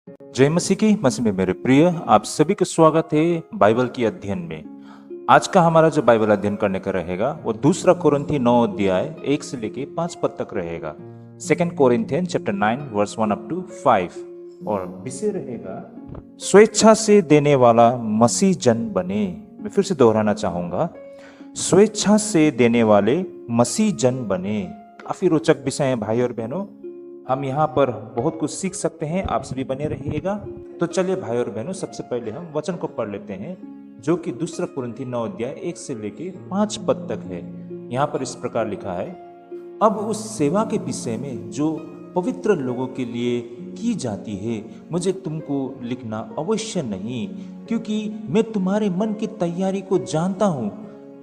जय मसीह की मसीह में मेरे प्रिय आप सभी का स्वागत है बाइबल की अध्ययन में। आज का हमारा जो बाइबल अध्ययन करने का रहेगा वो दूसरा कोरिन्थी 9 अध्याय 1 से लेके 5 पद तक रहेगा। Second Corinthian chapter 9 verse 1 up to 5 और विषय रहेगा स्वेच्छा से देने वाला मसीह जन बने। मैं फिर से दोहराना चाहूंगा, स्वेच्छा से देने वाले मसीह जन बने। काफी रोचक विषय है भाई और बहनों, हम यहाँ पर बहुत कुछ सीख सकते हैं। आप सभी बने रहिएगा। तो चलिए भाई और बहनों, सबसे पहले हम वचन को पढ़ लेते हैं जो कि दूसरा कुरिन्थी 9 अध्याय 1 से लेके 5 पद तक है। यहाँ पर इस प्रकार लिखा है, अब उस सेवा के विषय में जो पवित्र लोगों के लिए की जाती है मुझे तुमको लिखना अवश्य नहीं, क्योंकि मैं तुम्हारे मन की तैयारी को जानता हूँ,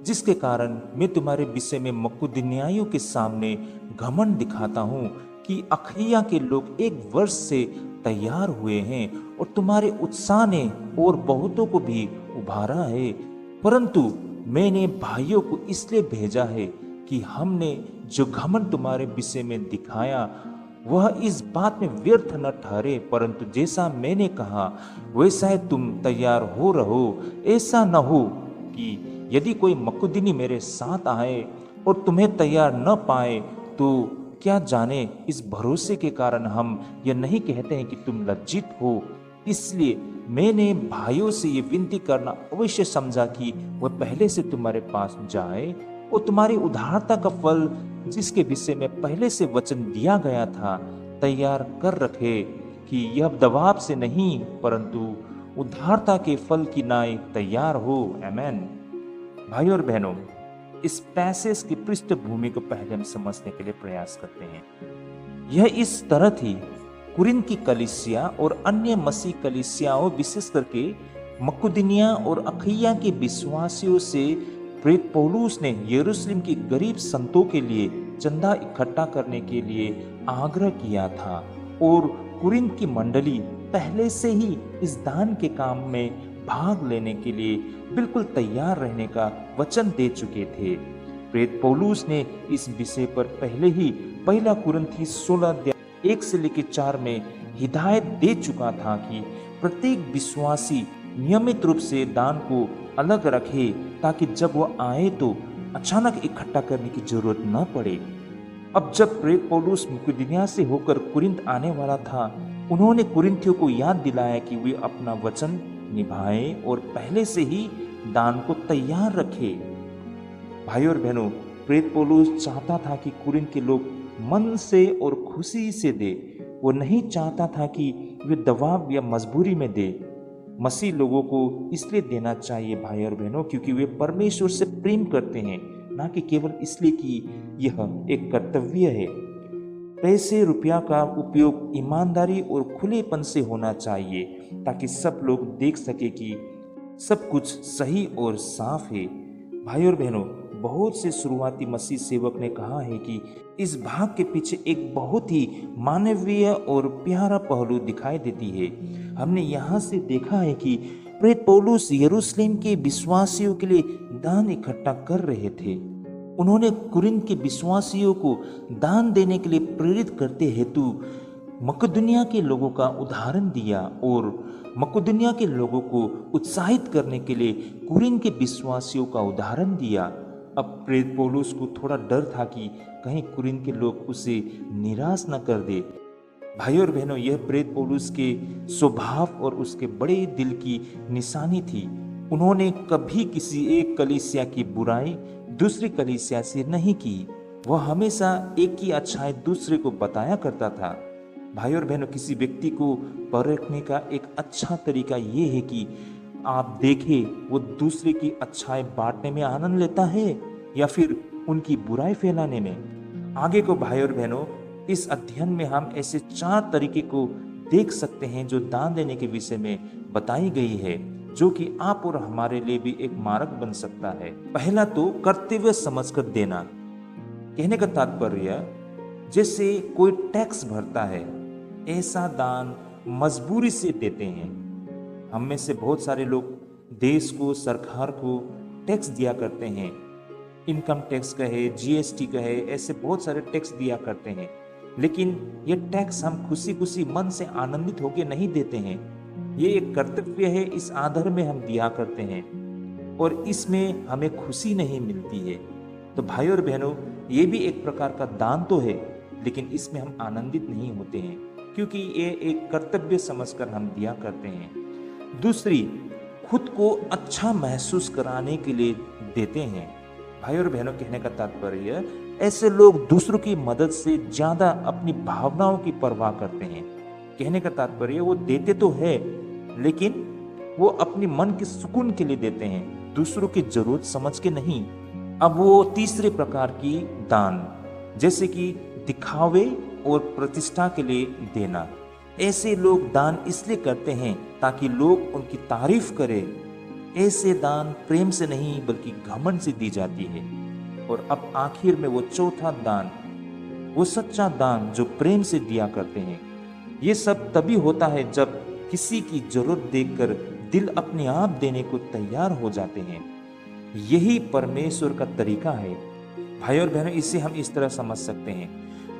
जिसके कारण मैं तुम्हारे विषय में मकुदुनियाइयों के सामने घमंड दिखाता हूँ कि अखैया के लोग 1 वर्ष से तैयार हुए हैं और तुम्हारे उत्साह ने और बहुतों को भी उभारा है। परंतु मैंने भाइयों को इसलिए भेजा है कि हमने जो घमंड तुम्हारे विषय में दिखाया वह इस बात में व्यर्थ न ठहरे, परंतु जैसा मैंने कहा वैसा ही तुम तैयार हो रहो। ऐसा न हो कि यदि कोई मकुदुनी मेरे साथ आए और तुम्हें तैयार न पाए तो क्या जाने इस भरोसे के कारण हम यह नहीं कहते हैं कि तुम लज्जित हो। इसलिए मैंने भाइयों से ये विनती करना अवश्य समझा कि वह पहले से तुम्हारे पास जाए और तुम्हारी उदारता का फल, जिसके विषय में पहले से वचन दिया गया था, तैयार कर रखे, कि यह दबाव से नहीं परंतु उदारता के फल की नाई तैयार हो। आमेन। भाई और बहनों, इस पैसेज की पृष्ठभूमि को पहले हम समझने के लिए प्रयास करते हैं। यह इस तरह थी, कुरिन्थ की कलीसिया और अन्य मसीह कलीसियाओं, विशेष करके मकुदुनिया और अखैया के विश्वासियों से प्रेरित पौलुस ने यरूशलेम के गरीब संतों के लिए चंदा इकट्ठा करने के लिए आग्रह किया था और कुरिन्थ की मंडली पहले से ही इस दान के काम में भाग लेने के लिए बिल्कुल तैयार रहने का वचन दे चुके थे। प्रेरित पौलुस ने इस विषय पर पहले ही पहला कुरिन्थी 16 अध्याय 1 से लेकर 4 में हिदायत दे चुका था कि प्रत्येक विश्वासी नियमित रूप से दान को अलग रखे, ताकि जब वह आए तो अचानक इकट्ठा करने की जरूरत न पड़े। अब जब प्रेरित पौलुस मकुदुनिया से होकर कुरिन्थ आने वाला था, उन्होंने कुरिन्थियों को याद दिलाया कि वे अपना वचन निभाएं और पहले से ही दान को तैयार रखे। भाई और बहनों, प्रेरित पौलुस चाहता था कि कुरिन्थ के लोग मन से और खुशी से दे। वो नहीं चाहता था कि वे दबाव या मजबूरी में दे। मसीह लोगों को इसलिए देना चाहिए भाई और बहनों, क्योंकि वे परमेश्वर से प्रेम करते हैं, ना कि केवल इसलिए कि यह एक कर्तव्य है। पैसे रुपया का उपयोग ईमानदारी और खुलेपन से होना चाहिए, ताकि सब लोग देख सके कि सब कुछ सही और साफ है। भाई और बहनों, बहुत से शुरुआती मसीह सेवक ने कहा है कि इस भाग के पीछे एक बहुत ही मानवीय और प्यारा पहलू दिखाई देती है। हमने यहाँ से देखा है कि प्रेरित पौलुस यरूशलेम के विश्वासियों के लिए दान इकट्ठा कर रहे थे। उन्होंने कुरिन्थ के विश्वासियों को दान देने के लिए प्रेरित करते हेतु मकुदुनिया के लोगों का उदाहरण दिया और मकुदुनिया के लोगों को उत्साहित करने के लिए कुरिन्थ के विश्वासियों का उदाहरण दिया। अब प्रेरित पौलुस को थोड़ा डर था कि कहीं कुरिन्थ के लोग उसे निराश न कर दे। भाई और बहनों, यह प्रेरित पौलुस के स्वभाव और उसके बड़े दिल की निशानी थी। उन्होंने कभी किसी एक कलीसिया की बुराई दूसरी कलीसिया से नहीं की। वह हमेशा एक की अच्छाई दूसरे को बताया करता था। भाई और बहनों, किसी व्यक्ति को परखने का एक अच्छा तरीका ये है कि आप देखें वो दूसरे की अच्छाई बांटने में आनंद लेता है या फिर उनकी बुराई फैलाने में। आगे को भाई और बहनों, इस अध्ययन में हम ऐसे 4 तरीके को देख सकते हैं जो दान देने के विषय में बताई गई है, जो कि आप और हमारे लिए भी एक मार्ग बन सकता है। पहला तो कर्तव्य समझकर देना। कहने का तात्पर्य, जैसे कोई टैक्स भरता है, ऐसा दान मजबूरी से देते हैं। हम में से बहुत सारे लोग देश को, सरकार को टैक्स दिया करते हैं। इनकम टैक्स कहे, जीएसटी कहे, ऐसे बहुत सारे टैक्स दिया करते हैं। लेकिन ये टैक्स हम खुशी खुशी मन से आनंदित होकर नहीं देते हैं। ये एक कर्तव्य है, इस आधार में हम दिया करते हैं और इसमें हमें खुशी नहीं मिलती है। तो भाई और बहनों, ये भी एक प्रकार का दान तो है, लेकिन इसमें हम आनंदित नहीं होते हैं क्योंकि ये एक कर्तव्य समझकर हम दिया करते हैं। दूसरी, खुद को अच्छा महसूस कराने के लिए देते हैं। भाई और बहनों, कहने का तात्पर्य, ऐसे लोग दूसरों की मदद से ज्यादा अपनी भावनाओं की परवाह करते हैं। कहने का तात्पर्य, वो देते तो है लेकिन वो अपनी मन के सुकून के लिए देते हैं, दूसरों की जरूरत समझ के नहीं। अब वो तीसरे प्रकार की दान, जैसे कि दिखावे और प्रतिष्ठा के लिए देना। ऐसे लोग दान इसलिए करते हैं ताकि लोग उनकी तारीफ करें। ऐसे दान प्रेम से नहीं बल्कि घमंड से दी जाती है। और अब आखिर में वो चौथा दान, वो सच्चा दान जो प्रेम से दिया करते हैं। ये सब तभी होता है जब किसी की जरूरत देखकर दिल अपने आप देने को तैयार हो जाते हैं। यही परमेश्वर का तरीका है। भाई और बहनों, इसे हम इस तरह समझ सकते हैं,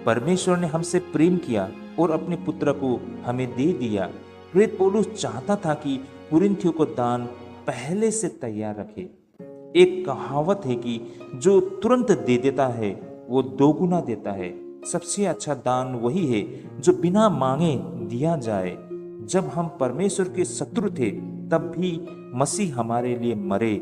परमेश्वर ने हमसे प्रेम किया और अपने पुत्र को हमें दे दिया। प्रेरित पौलुस चाहता था कि कुरिन्थियों को दान पहले से तैयार रखे। एक कहावत है कि जो तुरंत दे देता है वो दोगुना देता है। सबसे अच्छा दान वही है जो बिना मांगे दिया जाए। जब हम परमेश्वर के शत्रु थे तब भी मसीह हमारे लिए मरे।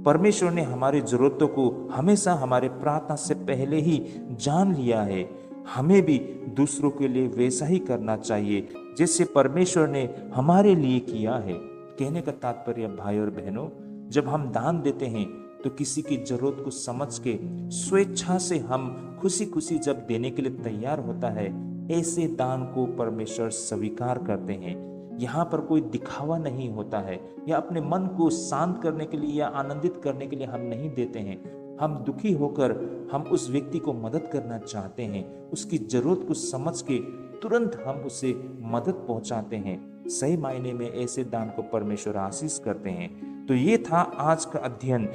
परमेश्वर ने हमारी जरूरतों को हमेशा हमारे प्रार्थना से पहले ही जान लिया है। हमें भी दूसरों के लिए वैसा ही करना चाहिए जैसे परमेश्वर ने हमारे लिए किया है। कहने का तात्पर्य, भाई और बहनों, जब हम दान देते हैं तो किसी की जरूरत को समझ के स्वेच्छा से हम खुशी खुशी जब देने के लिए तैयार होता है, ऐसे दान को परमेश्वर स्वीकार करते हैं। यहाँ पर कोई दिखावा नहीं होता है या अपने मन को शांत करने के लिए या आनंदित करने के लिए हम नहीं देते हैं। हम दुखी होकर हम उस व्यक्ति को मदद करना चाहते हैं, उसकी जरूरत को समझ के तुरंत हम उसे मदद पहुंचाते हैं। सही मायने में ऐसे दान को परमेश्वर आशीष करते हैं। तो ये था आज का अध्ययन,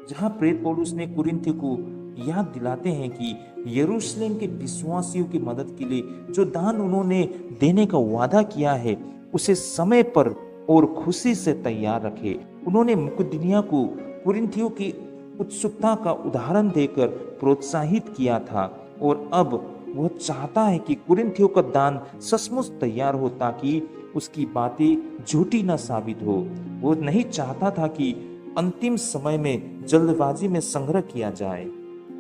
जहाँ प्रेरित पौलुस ने कुरिन्थियों को याद दिलाते हैं कि यरूशलेम के विश्वासियों की मदद के लिए जो दान उन्होंने देने का वादा किया है उसे समय पर और खुशी से तैयार रखे। उन्होंने मुकदनिया को कुरिन्थियों की उत्सुकता का उदाहरण देकर प्रोत्साहित किया था और अब वह चाहता है कि कुरिन्थियों का दान सचमुच तैयार हो ताकि उसकी बातें झूठी न साबित हो। वो नहीं चाहता था कि अंतिम समय में जल्दबाजी में संग्रह किया जाए।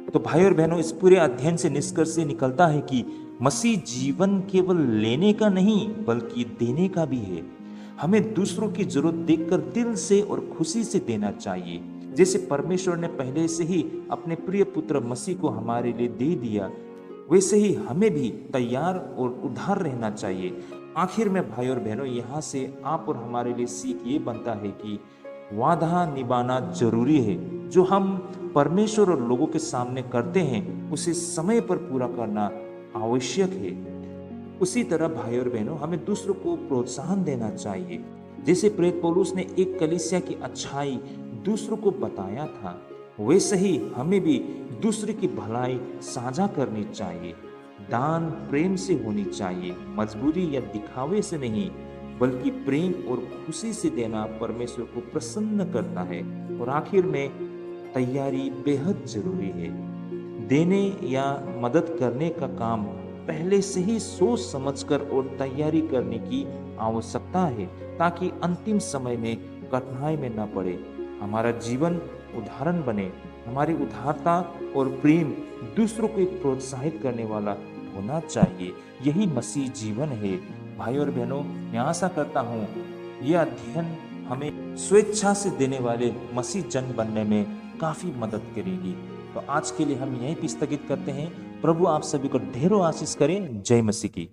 तो भाई और बहनों, इस पूरे अध्ययन से निष्कर्ष निकलता है कि मसीह जीवन केवल लेने का नहीं बल्कि देने का भी है। हमें दूसरों की जरूरत देखकर दिल से और खुशी से देना चाहिए। जैसे परमेश्वर ने पहले से ही अपने प्रिय पुत्र मसीह को हमारे लिए दे दिया, वैसे ही हमें भी तैयार और उदार रहना चाहिए। आखिर में भाई और बहनों, यहाँ से आप और हमारे लिए सीख ये बनता है कि वादा निभाना जरूरी है। जो हम परमेश्वर और लोगों के सामने करते हैं उसे समय पर पूरा करना आवश्यक है। उसी तरह भाई और बहनों, हमें दूसरों को प्रोत्साहन देना चाहिए। जैसे प्रेरित पौलुस ने एक कलीसिया की अच्छाई दूसरों को बताया था, वैसे ही हमें भी दूसरे की भलाई साझा करनी चाहिए। दान प्रेम से होनी चाहिए, मजबूरी या दिखावे से नहीं, बल्कि प्रेम और खुशी से देना परमेश्वर को प्रसन्न करता है। और आखिर में तैयारी बेहद जरूरी है। देने या मदद करने का काम पहले से ही सोच समझकर और तैयारी करने की आवश्यकता है ताकि अंतिम समय में कठिनाई में न पड़े। हमारा जीवन उदाहरण बने, हमारी उदारता और प्रेम दूसरों को प्रोत्साहित करने वाला होना चाहिए। यही मसीह जीवन है। भाई और बहनों, मैं आशा करता हूँ यह अध्ययन हमें स्वेच्छा से देने वाले मसीह जन बनने में काफी मदद करेगी। तो आज के लिए हम यहीं पे स्थगित करते हैं। प्रभु आप सभी को ढेरों आशीष करें। जय मसीह की।